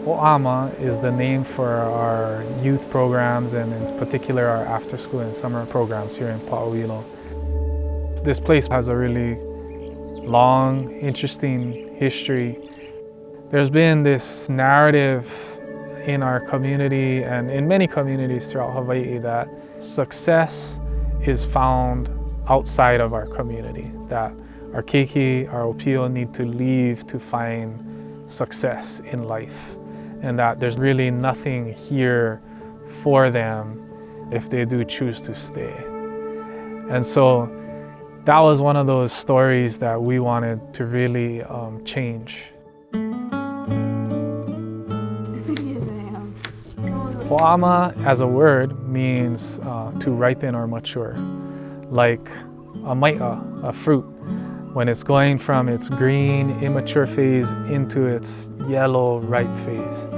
HoAMa is the name for our youth programs and in particular our after school and summer programs here in Paʻauilo. This place has a really long, interesting history. There's been this narrative in our community and in many communities throughout Hawaii that success is found outside of our community, that our keiki, our ʻōpio need to leave to find success in life, and that there's really nothing here for them if they do choose to stay. And so that was one of those stories that we wanted to really change. HoAMa as a word means to ripen or mature, like a maiʻa, a fruit, when it's going from its green, immature phase into its yellow, ripe phase.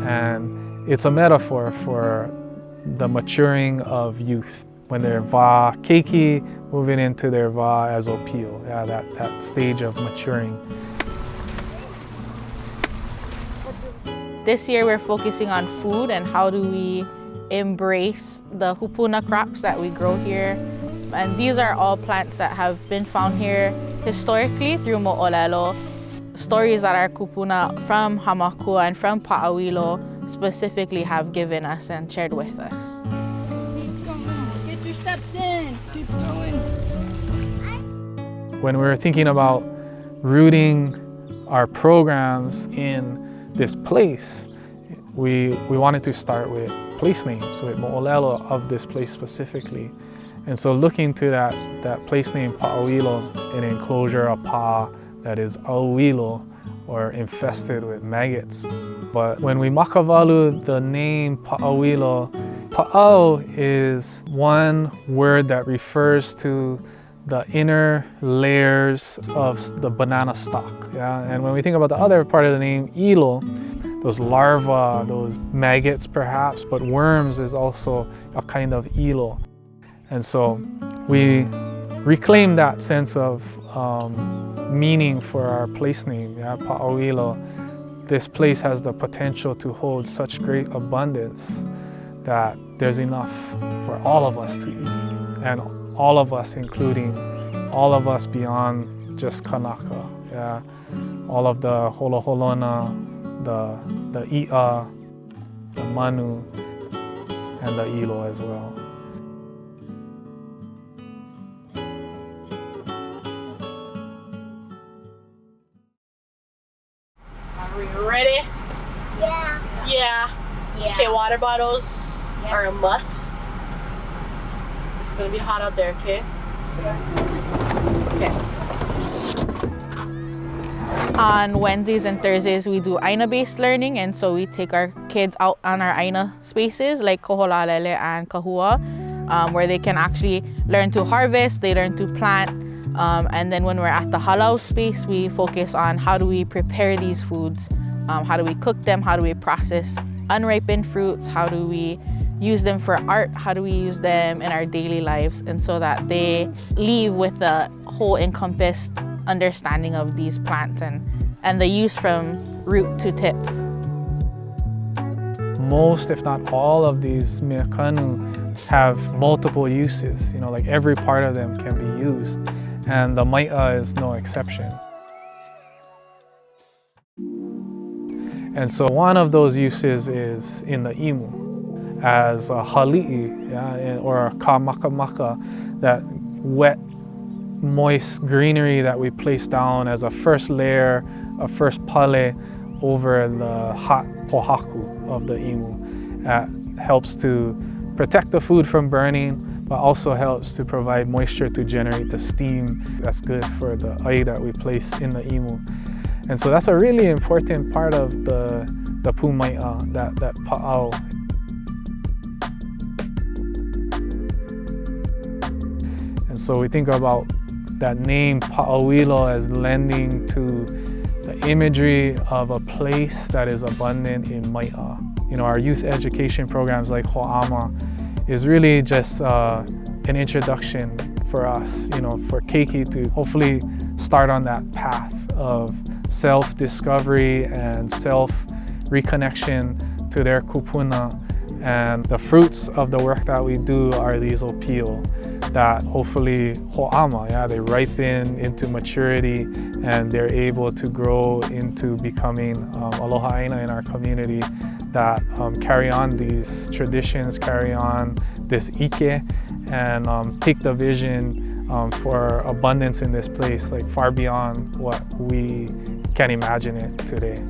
And it's a metaphor for the maturing of youth, when they're wa keiki, moving into their wa as ʻōpio, that stage of maturing. This year we're focusing on food and how do we embrace the kupuna crops that we grow here. And these are all plants that have been found here historically through mo'olelo. Stories that our kupuna from Hāmākua and from Paʻauilo specifically have given us and shared with us. Keep going. Get your steps in. Keep going. When we're thinking about rooting our programs in this place, we wanted to start with place names, with mo'olelo of this place specifically. And so looking to that place name Paʻauilo, an enclosure, a pā that is auilo, or infested with maggots. But when we makavalu the name Paʻauilo, pa'au is one word that refers to the inner layers of the banana stalk. Yeah? And when we think about the other part of the name, ilo, those larvae, those maggots perhaps, but worms is also a kind of ilo. And so we reclaim that sense of meaning for our place name, yeah? Paʻauilo. This place has the potential to hold such great abundance that there's enough for all of us to eat, and all of us, including all of us beyond just Kanaka. Yeah? All of the holoholona, the i'a, the manu, and the ilo as well. Are we ready? Yeah. Yeah. Okay, water bottles are a must. It's gonna be hot out there, okay? Okay. On Wednesdays and Thursdays, we do ʻāina-based learning, and so we take our kids out on our ʻāina spaces like Koholalele and Kahua, where they can actually learn to harvest, they learn to plant, and then when we're at the halau space, we focus on how do we prepare these foods, how do we cook them, how do we process unripened fruits, how do we use them for art, how do we use them in our daily lives, and so that they leave with a whole encompassed understanding of these plants and the use from root to tip. Most, if not all, of these meakanu have multiple uses. You know, like every part of them can be used, and the maiʻa is no exception. And so one of those uses is in the imu as a hali'i, yeah, or a ka maka maka, that wet, moist greenery that we place down as a first layer, a first pale over the hot pohaku of the imu. That helps to protect the food from burning, but also helps to provide moisture to generate the steam that's good for the ai that we place in the imu. And so that's a really important part of the pū maiʻa, that pa'au. And so we think about that name Paʻauilo as lending to the imagery of a place that is abundant in maiʻa. You know, our youth education programs like HoAMa is really just an introduction for us, you know, for keiki to hopefully start on that path of self-discovery and self reconnection to their kupuna. And the fruits of the work that we do are these ʻōpio that hopefully hōʻama, yeah, they ripen into maturity and they're able to grow into becoming aloha ʻāina in our community that carry on these traditions, carry on this ike, and take the vision for abundance in this place like far beyond what we can imagine it today.